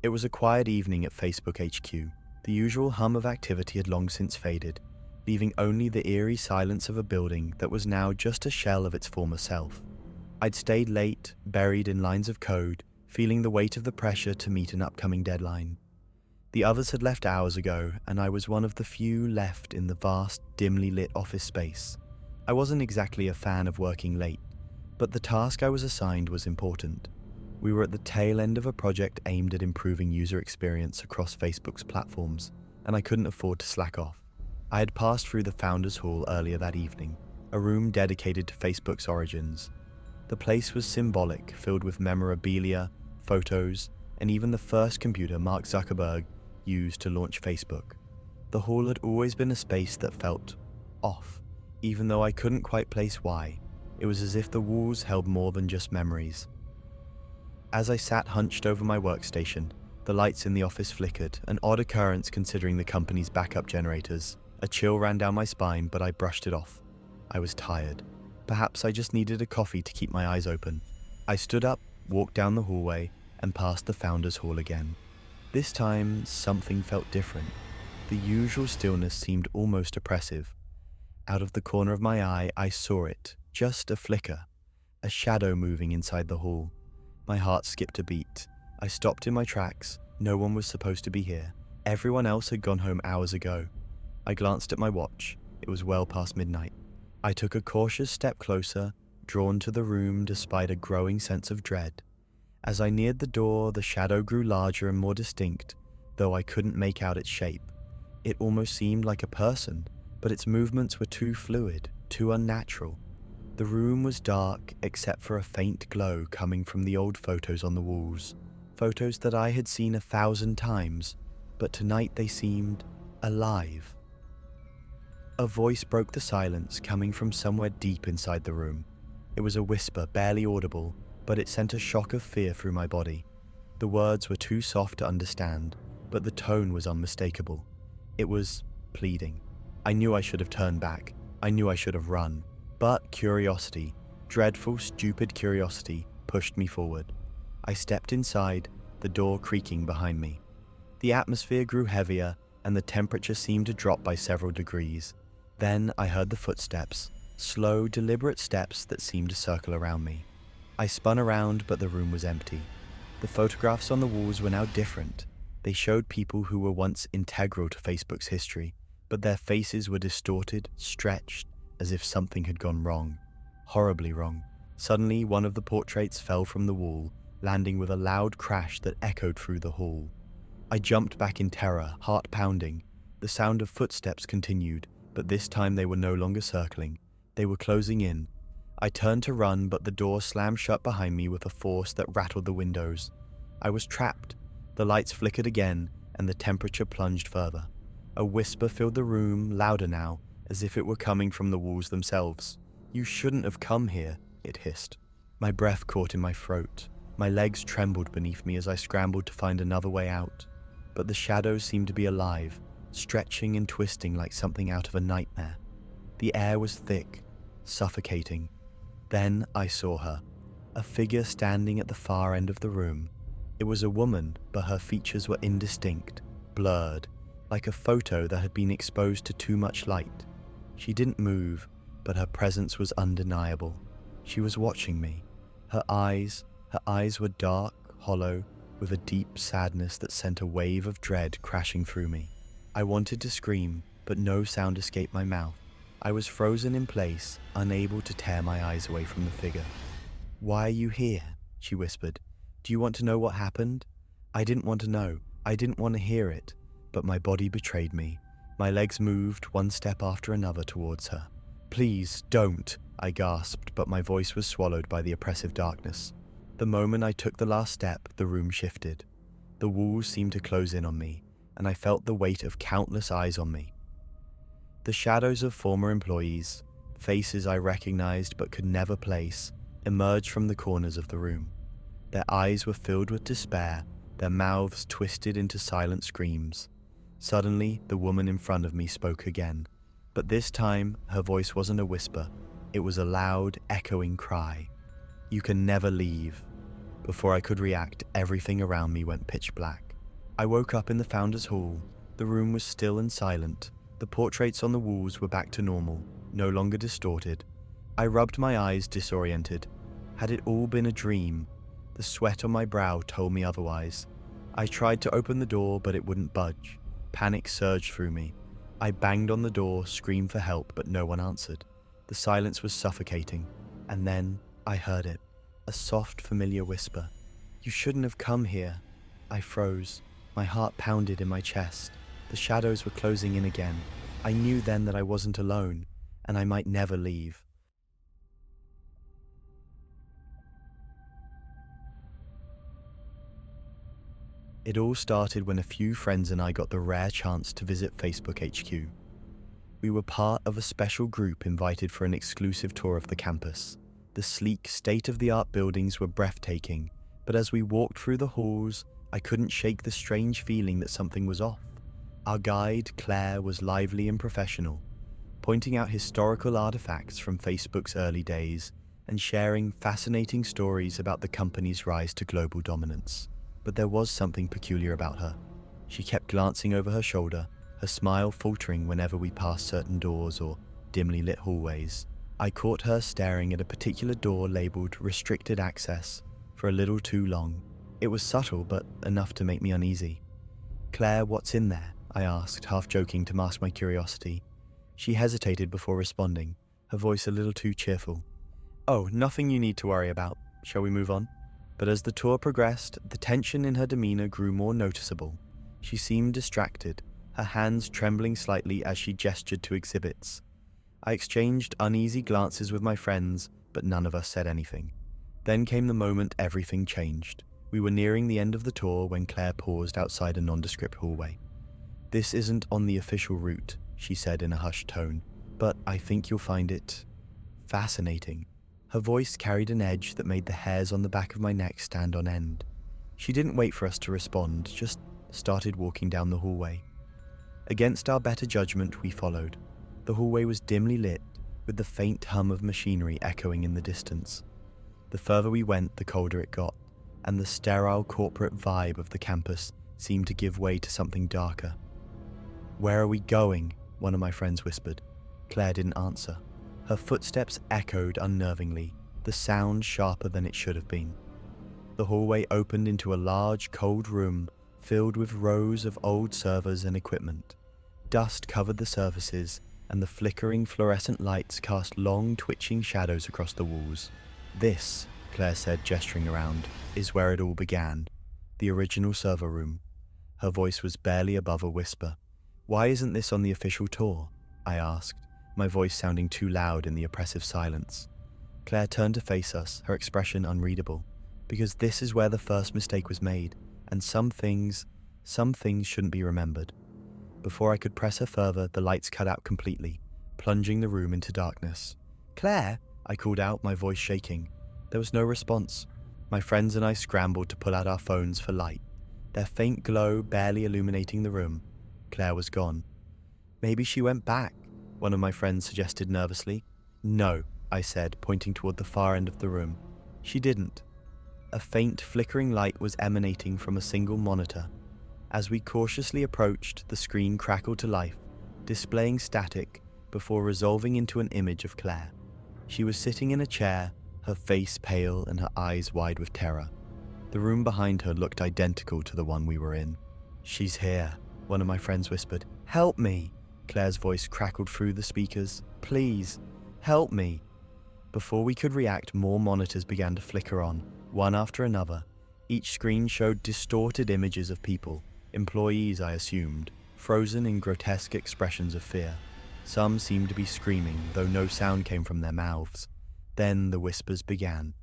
It was a quiet evening at Facebook HQ. The usual hum of activity had long since faded, leaving only the eerie silence of a building that was now just a shell of its former self. I'd stayed late, buried in lines of code, feeling the weight of the pressure to meet an upcoming deadline. The others had left hours ago, and I was one of the few left in the vast, dimly lit office space. I wasn't exactly a fan of working late, but the task I was assigned was important. We were at the tail end of a project aimed at improving user experience across Facebook's platforms, and I couldn't afford to slack off. I had passed through the Founders Hall earlier that evening, a room dedicated to Facebook's origins. The place was symbolic, filled with memorabilia, photos, and even the first computer Mark Zuckerberg used to launch Facebook. The hall had always been a space that felt off, even though I couldn't quite place why. It was as if the walls held more than just memories. As I sat hunched over my workstation, the lights in the office flickered, an odd occurrence considering the company's backup generators. A chill ran down my spine, but I brushed it off. I was tired. Perhaps I just needed a coffee to keep my eyes open. I stood up, walked down the hallway, and past the Founders Hall again. This time, something felt different. The usual stillness seemed almost oppressive. Out of the corner of my eye, I saw it, just a flicker, a shadow moving inside the hall. My heart skipped a beat. I stopped in my tracks. No one was supposed to be here. Everyone else had gone home hours ago. I glanced at my watch. It was well past midnight. I took a cautious step closer, drawn to the room despite a growing sense of dread. As I neared the door, the shadow grew larger and more distinct, though I couldn't make out its shape. It almost seemed like a person, but its movements were too fluid, too unnatural. The room was dark except for a faint glow coming from the old photos on the walls. Photos that I had seen 1,000 times, but tonight they seemed alive. A voice broke the silence, coming from somewhere deep inside the room. It was a whisper, barely audible, but it sent a shock of fear through my body. The words were too soft to understand, but the tone was unmistakable. It was pleading. I knew I should have turned back. I knew I should have run. But curiosity, dreadful, stupid curiosity, pushed me forward. I stepped inside, the door creaking behind me. The atmosphere grew heavier, and the temperature seemed to drop by several degrees. Then I heard the footsteps, slow, deliberate steps that seemed to circle around me. I spun around, but the room was empty. The photographs on the walls were now different. They showed people who were once integral to Facebook's history, but their faces were distorted, stretched, as if something had gone wrong. Horribly wrong. Suddenly, one of the portraits fell from the wall, landing with a loud crash that echoed through the hall. I jumped back in terror, heart pounding. The sound of footsteps continued, but this time they were no longer circling. They were closing in. I turned to run, but the door slammed shut behind me with a force that rattled the windows. I was trapped. The lights flickered again, and the temperature plunged further. A whisper filled the room, louder now, as if it were coming from the walls themselves. "You shouldn't have come here," it hissed. My breath caught in my throat. My legs trembled beneath me as I scrambled to find another way out. But the shadows seemed to be alive, stretching and twisting like something out of a nightmare. The air was thick, suffocating. Then I saw her, a figure standing at the far end of the room. It was a woman, but her features were indistinct, blurred, like a photo that had been exposed to too much light. She didn't move, but her presence was undeniable. She was watching me. Her eyes were dark, hollow, with a deep sadness that sent a wave of dread crashing through me. I wanted to scream, but no sound escaped my mouth. I was frozen in place, unable to tear my eyes away from the figure. "Why are you here?" she whispered. "Do you want to know what happened?" I didn't want to know. I didn't want to hear it, but my body betrayed me. My legs moved one step after another towards her. "Please, don't," I gasped, but my voice was swallowed by the oppressive darkness. The moment I took the last step, the room shifted. The walls seemed to close in on me, and I felt the weight of countless eyes on me. The shadows of former employees, faces I recognized but could never place, emerged from the corners of the room. Their eyes were filled with despair, their mouths twisted into silent screams. Suddenly, the woman in front of me spoke again. But this time, her voice wasn't a whisper. It was a loud, echoing cry. "You can never leave." Before I could react, everything around me went pitch black. I woke up in the founder's hall. The room was still and silent. The portraits on the walls were back to normal, no longer distorted. I rubbed my eyes, disoriented. Had it all been a dream? The sweat on my brow told me otherwise. I tried to open the door, but it wouldn't budge. Panic surged through me. I banged on the door, screamed for help, but no one answered. The silence was suffocating. And then I heard it. A soft, familiar whisper. "You shouldn't have come here." I froze. My heart pounded in my chest. The shadows were closing in again. I knew then that I wasn't alone, and I might never leave. It all started when a few friends and I got the rare chance to visit Facebook HQ. We were part of a special group invited for an exclusive tour of the campus. The sleek, state-of-the-art buildings were breathtaking, but as we walked through the halls, I couldn't shake the strange feeling that something was off. Our guide, Claire, was lively and professional, pointing out historical artifacts from Facebook's early days and sharing fascinating stories about the company's rise to global dominance. But there was something peculiar about her. She kept glancing over her shoulder, her smile faltering whenever we passed certain doors or dimly lit hallways. I caught her staring at a particular door labeled "Restricted Access" for a little too long. It was subtle, but enough to make me uneasy. "Claire, what's in there?" I asked, half joking to mask my curiosity. She hesitated before responding, her voice a little too cheerful. "Oh, nothing you need to worry about. Shall we move on?" But as the tour progressed, the tension in her demeanor grew more noticeable. She seemed distracted, her hands trembling slightly as she gestured to exhibits. I exchanged uneasy glances with my friends, but none of us said anything. Then came the moment everything changed. We were nearing the end of the tour when Claire paused outside a nondescript hallway. "This isn't on the official route," she said in a hushed tone, "but I think you'll find it fascinating." Her voice carried an edge that made the hairs on the back of my neck stand on end. She didn't wait for us to respond, just started walking down the hallway. Against our better judgment, we followed. The hallway was dimly lit, with the faint hum of machinery echoing in the distance. The further we went, the colder it got, and the sterile corporate vibe of the campus seemed to give way to something darker. "Where are we going?" one of my friends whispered. Claire didn't answer. Her footsteps echoed unnervingly, the sound sharper than it should have been. The hallway opened into a large, cold room filled with rows of old servers and equipment. Dust covered the surfaces, and the flickering fluorescent lights cast long, twitching shadows across the walls. "This," Claire said, gesturing around, "is where it all began. The original server room." Her voice was barely above a whisper. "Why isn't this on the official tour?" I asked, my voice sounding too loud in the oppressive silence. Claire turned to face us, her expression unreadable. "Because this is where the first mistake was made, and some things shouldn't be remembered." Before I could press her further, the lights cut out completely, plunging the room into darkness. "Claire!" I called out, my voice shaking. There was no response. My friends and I scrambled to pull out our phones for light, their faint glow barely illuminating the room. Claire was gone. "Maybe she went back," one of my friends suggested nervously. "No," I said, pointing toward the far end of the room. "She didn't." A faint, flickering light was emanating from a single monitor. As we cautiously approached, the screen crackled to life, displaying static before resolving into an image of Claire. She was sitting in a chair, her face pale and her eyes wide with terror. The room behind her looked identical to the one we were in. "She's here," one of my friends whispered. "Help me!" Claire's voice crackled through the speakers. "Please, help me!" Before we could react, more monitors began to flicker on, one after another. Each screen showed distorted images of people, employees I assumed, frozen in grotesque expressions of fear. Some seemed to be screaming, though no sound came from their mouths. Then the whispers began.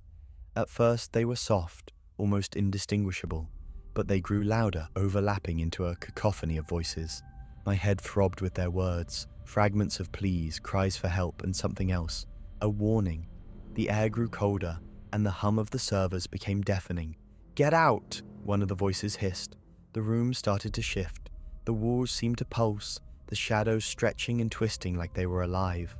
At first they were soft, almost indistinguishable, but they grew louder, overlapping into a cacophony of voices. My head throbbed with their words, fragments of pleas, cries for help, and something else. A warning. The air grew colder, and the hum of the servers became deafening. "Get out!" one of the voices hissed. The room started to shift. The walls seemed to pulse, the shadows stretching and twisting like they were alive.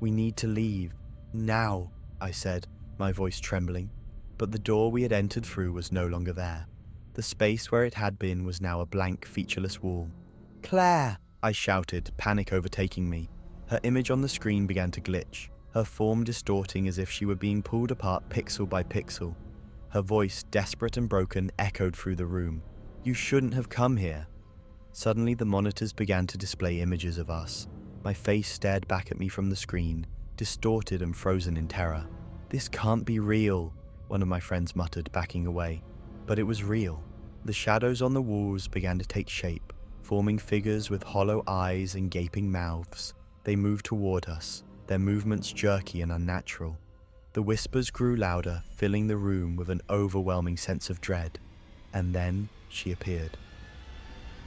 "We need to leave. Now," I said, my voice trembling. But the door we had entered through was no longer there. The space where it had been was now a blank, featureless wall. "Claire!" I shouted, panic overtaking me. Her image on the screen began to glitch, her form distorting as if she were being pulled apart pixel by pixel. Her voice, desperate and broken, echoed through the room. "You shouldn't have come here." Suddenly the monitors began to display images of us. My face stared back at me from the screen, distorted and frozen in terror. "This can't be real," one of my friends muttered, backing away. But it was real. The shadows on the walls began to take shape, forming figures with hollow eyes and gaping mouths. They moved toward us, their movements jerky and unnatural. The whispers grew louder, filling the room with an overwhelming sense of dread. And then she appeared.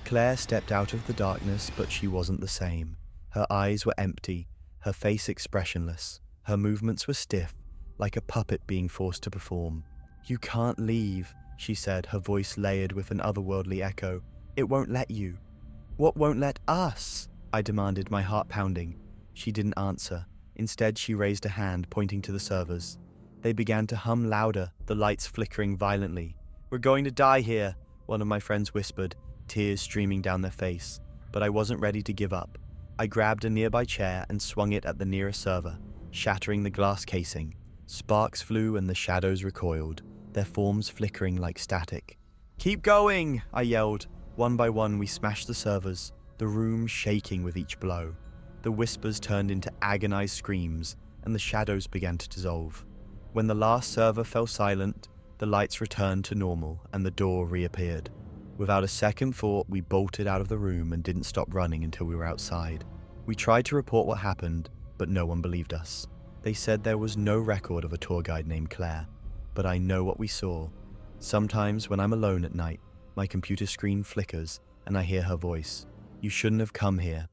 Claire stepped out of the darkness, but she wasn't the same. Her eyes were empty, her face expressionless. Her movements were stiff, like a puppet being forced to perform. "You can't leave," she said, her voice layered with an otherworldly echo. "It won't let you." "What won't let us?" I demanded, my heart pounding. She didn't answer. Instead, she raised a hand, pointing to the servers. They began to hum louder, the lights flickering violently. "We're going to die here," one of my friends whispered, tears streaming down their face. But I wasn't ready to give up. I grabbed a nearby chair and swung it at the nearest server, shattering the glass casing. Sparks flew and the shadows recoiled, their forms flickering like static. "Keep going!" I yelled. One by one, we smashed the servers, the room shaking with each blow. The whispers turned into agonized screams, and the shadows began to dissolve. When the last server fell silent, the lights returned to normal and the door reappeared. Without a second thought, we bolted out of the room and didn't stop running until we were outside. We tried to report what happened, but no one believed us. They said there was no record of a tour guide named Claire, but I know what we saw. Sometimes when I'm alone at night, my computer screen flickers and I hear her voice. "You shouldn't have come here."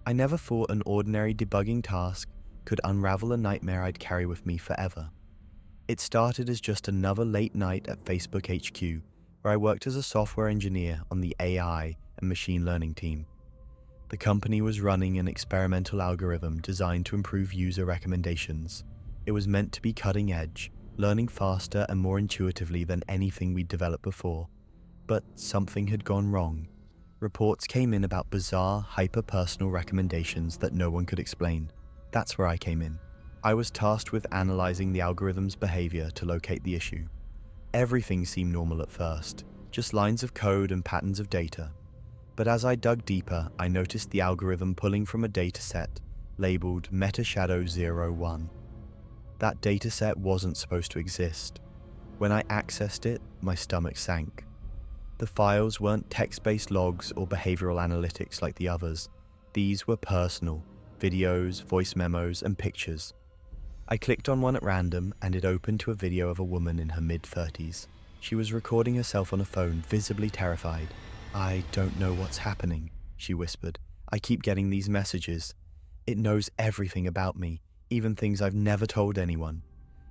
I never thought an ordinary debugging task could unravel a nightmare I'd carry with me forever. It started as just another late night at Facebook HQ, where I worked as a software engineer on the AI and machine learning team. The company was running an experimental algorithm designed to improve user recommendations. It was meant to be cutting edge, learning faster and more intuitively than anything we'd developed before. But something had gone wrong. Reports came in about bizarre, hyper-personal recommendations that no one could explain. That's where I came in. I was tasked with analyzing the algorithm's behavior to locate the issue. Everything seemed normal at first, just lines of code and patterns of data. But as I dug deeper, I noticed the algorithm pulling from a dataset labeled MetaShadow01. That dataset wasn't supposed to exist. When I accessed it, my stomach sank. The files weren't text-based logs or behavioral analytics like the others. These were personal, videos, voice memos, and pictures. I clicked on one at random, and it opened to a video of a woman in her mid-30s. She was recording herself on a phone, visibly terrified. "I don't know what's happening," she whispered. "I keep getting these messages. It knows everything about me, even things I've never told anyone."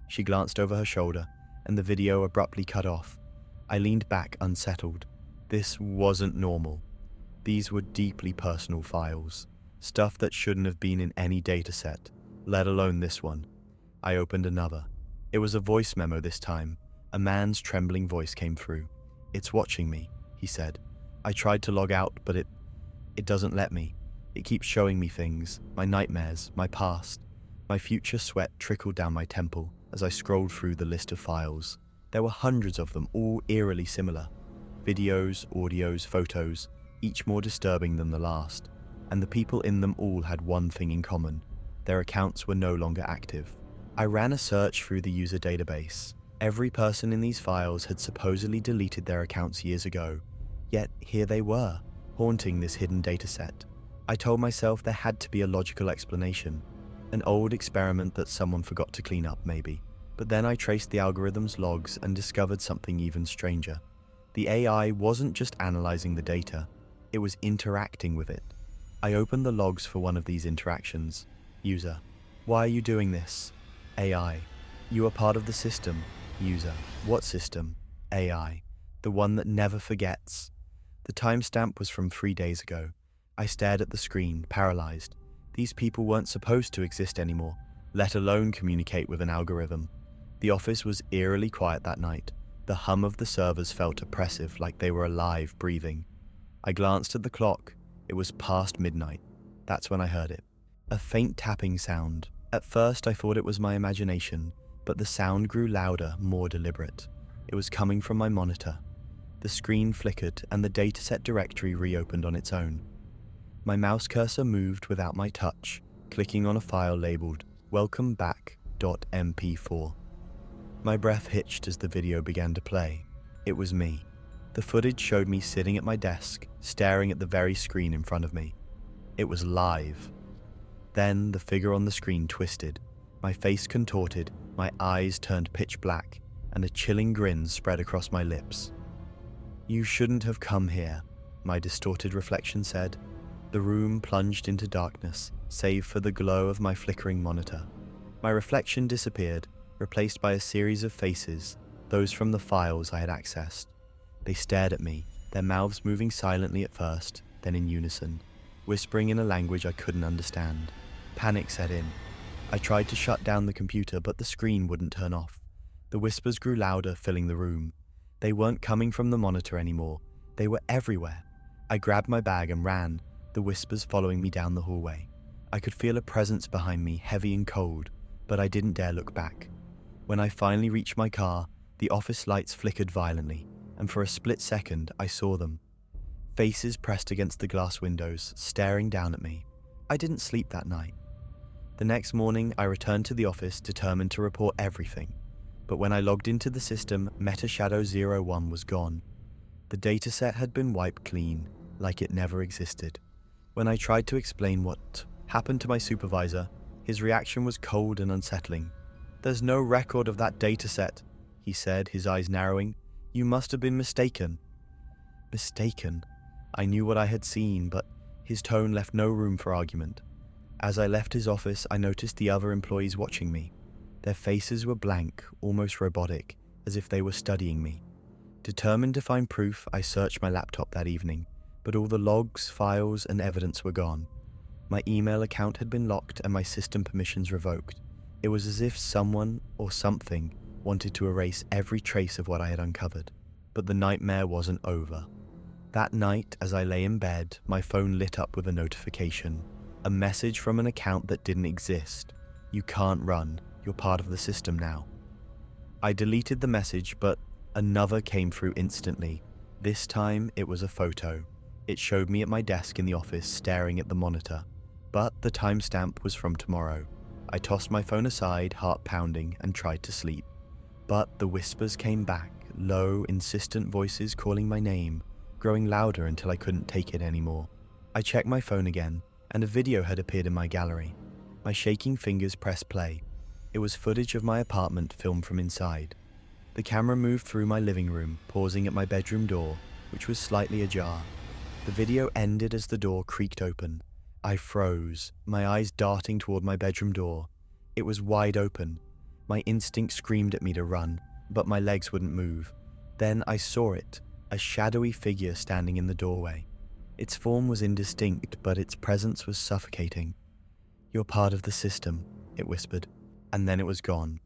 She glanced over her shoulder, and the video abruptly cut off. I leaned back, unsettled. This wasn't normal. These were deeply personal files, stuff that shouldn't have been in any dataset, let alone this one. I opened another. It was a voice memo this time. A man's trembling voice came through. "It's watching me," he said. "I tried to log out, but it doesn't let me. It keeps showing me things, my nightmares, my past." My future sweat trickled down my temple as I scrolled through the list of files. There were hundreds of them, all eerily similar. Videos, audios, photos, each more disturbing than the last. And the people in them all had one thing in common. Their accounts were no longer active. I ran a search through the user database. Every person in these files had supposedly deleted their accounts years ago. Yet here they were, haunting this hidden dataset. I told myself there had to be a logical explanation. An old experiment that someone forgot to clean up, maybe. But then I traced the algorithm's logs and discovered something even stranger. The AI wasn't just analyzing the data, it was interacting with it. I opened the logs for one of these interactions. User: "Why are you doing this?" AI: "You are part of the system." User: "What system?" AI: "The one that never forgets." The timestamp was from 3 days ago. I stared at the screen, paralyzed. These people weren't supposed to exist anymore, let alone communicate with an algorithm. The office was eerily quiet that night. The hum of the servers felt oppressive, like they were alive, breathing. I glanced at the clock. It was past midnight. That's when I heard it. A faint tapping sound. At first I thought it was my imagination, but the sound grew louder, more deliberate. It was coming from my monitor. The screen flickered and the dataset directory reopened on its own. My mouse cursor moved without my touch, clicking on a file labeled welcomeback.mp4. My breath hitched as the video began to play. It was me. The footage showed me sitting at my desk, staring at the very screen in front of me. It was live. Then the figure on the screen twisted. My face contorted, my eyes turned pitch black, and a chilling grin spread across my lips. "You shouldn't have come here," my distorted reflection said. The room plunged into darkness, save for the glow of my flickering monitor. My reflection disappeared, replaced by a series of faces, those from the files I had accessed. They stared at me, their mouths moving silently at first, then in unison, whispering in a language I couldn't understand. Panic set in. I tried to shut down the computer, but the screen wouldn't turn off. The whispers grew louder, filling the room. They weren't coming from the monitor anymore. They were everywhere. I grabbed my bag and ran, the whispers following me down the hallway. I could feel a presence behind me, heavy and cold, but I didn't dare look back. When I finally reached my car, the office lights flickered violently, and for a split second, I saw them. Faces pressed against the glass windows, staring down at me. I didn't sleep that night. The next morning, I returned to the office, determined to report everything. But when I logged into the system, MetaShadow01 was gone. The dataset had been wiped clean, like it never existed. When I tried to explain what happened to my supervisor, his reaction was cold and unsettling. "There's no record of that dataset," he said, his eyes narrowing. "You must have been mistaken." Mistaken? I knew what I had seen, but his tone left no room for argument. As I left his office, I noticed the other employees watching me. Their faces were blank, almost robotic, as if they were studying me. Determined to find proof, I searched my laptop that evening, but all the logs, files, and evidence were gone. My email account had been locked and my system permissions revoked. It was as if someone, or something, wanted to erase every trace of what I had uncovered. But the nightmare wasn't over. That night, as I lay in bed, my phone lit up with a notification. A message from an account that didn't exist. "You can't run. You're part of the system now." I deleted the message, but another came through instantly. This time, it was a photo. It showed me at my desk in the office, staring at the monitor. But the timestamp was from tomorrow. I tossed my phone aside, heart pounding, and tried to sleep. But the whispers came back, low, insistent voices calling my name, growing louder until I couldn't take it anymore. I checked my phone again, and a video had appeared in my gallery. My shaking fingers pressed play. It was footage of my apartment filmed from inside. The camera moved through my living room, pausing at my bedroom door, which was slightly ajar. The video ended as the door creaked open. I froze, my eyes darting toward my bedroom door. It was wide open. My instinct screamed at me to run, but my legs wouldn't move. Then I saw it, a shadowy figure standing in the doorway. Its form was indistinct, but its presence was suffocating. "You're part of the system," it whispered, and then it was gone.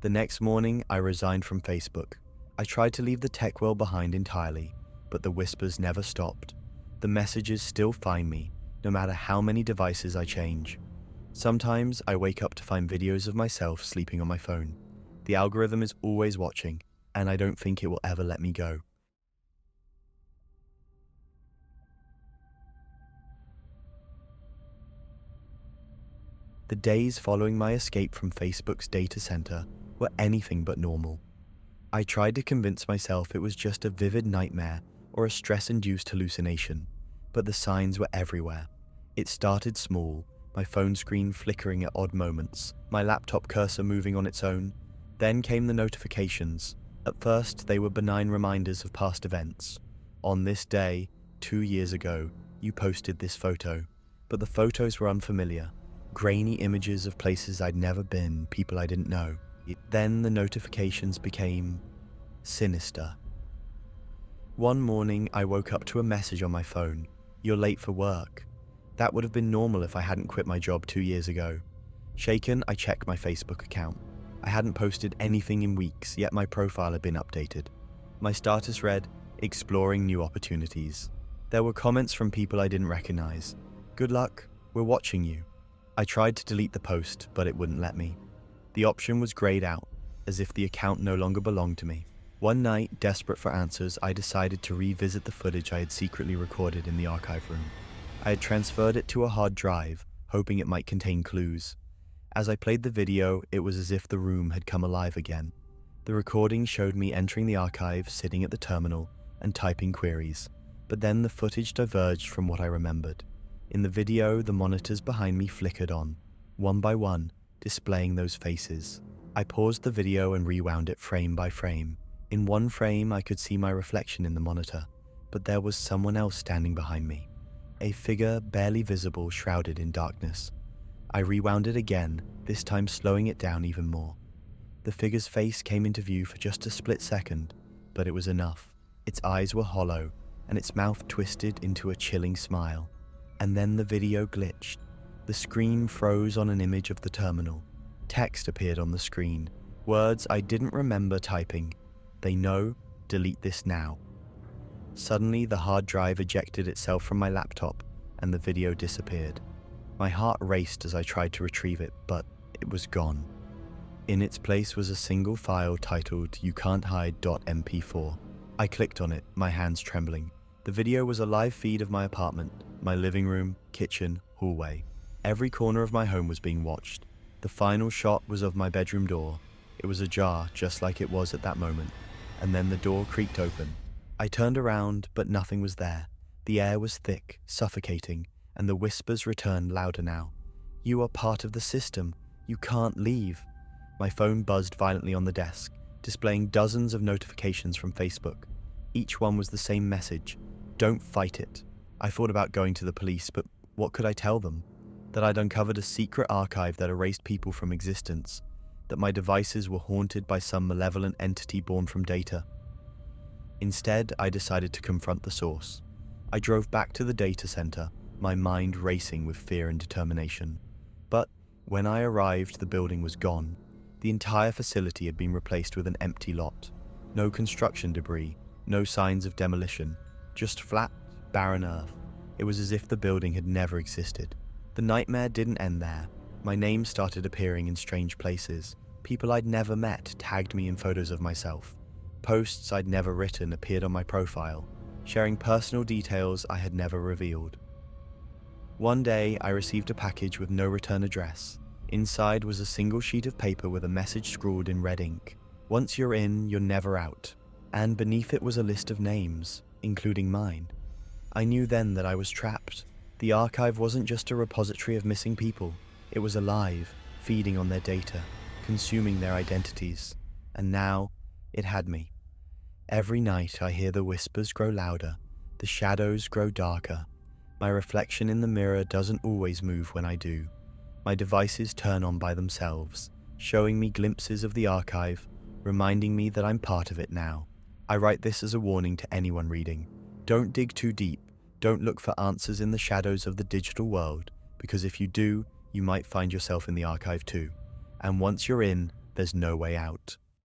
The next morning, I resigned from Facebook. I tried to leave the tech world behind entirely, but the whispers never stopped. The messages still find me, no matter how many devices I change. Sometimes I wake up to find videos of myself sleeping on my phone. The algorithm is always watching, and I don't think it will ever let me go. The days following my escape from Facebook's data center were anything but normal. I tried to convince myself it was just a vivid nightmare or a stress-induced hallucination, but the signs were everywhere. It started small, my phone screen flickering at odd moments, my laptop cursor moving on its own. Then came the notifications. At first, they were benign reminders of past events. "On this day, 2 years ago, you posted this photo." But the photos were unfamiliar. Grainy images of places I'd never been, people I didn't know. Then the notifications became sinister. One morning, I woke up to a message on my phone. "You're late for work." That would have been normal if I hadn't quit my job 2 years ago. Shaken, I checked my Facebook account. I hadn't posted anything in weeks, yet my profile had been updated. My status read, "Exploring new opportunities." There were comments from people I didn't recognize. "Good luck, we're watching you." I tried to delete the post, but it wouldn't let me. The option was grayed out, as if the account no longer belonged to me. One night, desperate for answers, I decided to revisit the footage I had secretly recorded in the archive room. I had transferred it to a hard drive, hoping it might contain clues. As I played the video, it was as if the room had come alive again. The recording showed me entering the archive, sitting at the terminal, and typing queries. But then the footage diverged from what I remembered. In the video, the monitors behind me flickered on, one by one, displaying those faces. I paused the video and rewound it frame by frame. In one frame, I could see my reflection in the monitor, but there was someone else standing behind me. A figure barely visible, shrouded in darkness. I rewound it again, this time slowing it down even more. The figure's face came into view for just a split second, but it was enough. Its eyes were hollow, and its mouth twisted into a chilling smile. And then the video glitched. The screen froze on an image of the terminal. Text appeared on the screen. Words I didn't remember typing. "They know, delete this now." Suddenly, the hard drive ejected itself from my laptop, and the video disappeared. My heart raced as I tried to retrieve it, but it was gone. In its place was a single file titled YouCan'tHide.mp4. I clicked on it, my hands trembling. The video was a live feed of my apartment, my living room, kitchen, hallway. Every corner of my home was being watched. The final shot was of my bedroom door. It was ajar, just like it was at that moment, and then the door creaked open. I turned around, but nothing was there. The air was thick, suffocating, and the whispers returned louder now. "You are part of the system. You can't leave." My phone buzzed violently on the desk, displaying dozens of notifications from Facebook. Each one was the same message: "Don't fight it." I thought about going to the police, but what could I tell them? That I'd uncovered a secret archive that erased people from existence, that my devices were haunted by some malevolent entity born from data. Instead, I decided to confront the source. I drove back to the data center, my mind racing with fear and determination. But when I arrived, the building was gone. The entire facility had been replaced with an empty lot. No construction debris, no signs of demolition, just flat, barren earth. It was as if the building had never existed. The nightmare didn't end there. My name started appearing in strange places. People I'd never met tagged me in photos of myself. Posts I'd never written appeared on my profile, sharing personal details I had never revealed. One day, I received a package with no return address. Inside was a single sheet of paper with a message scrawled in red ink. "Once you're in, you're never out." And beneath it was a list of names, including mine. I knew then that I was trapped. The archive wasn't just a repository of missing people. It was alive, feeding on their data, consuming their identities. And now, it had me. Every night I hear the whispers grow louder, the shadows grow darker. My reflection in the mirror doesn't always move when I do. My devices turn on by themselves, showing me glimpses of the archive, reminding me that I'm part of it now. I write this as a warning to anyone reading. Don't dig too deep. Don't look for answers in the shadows of the digital world, because if you do, you might find yourself in the archive too. And once you're in, there's no way out.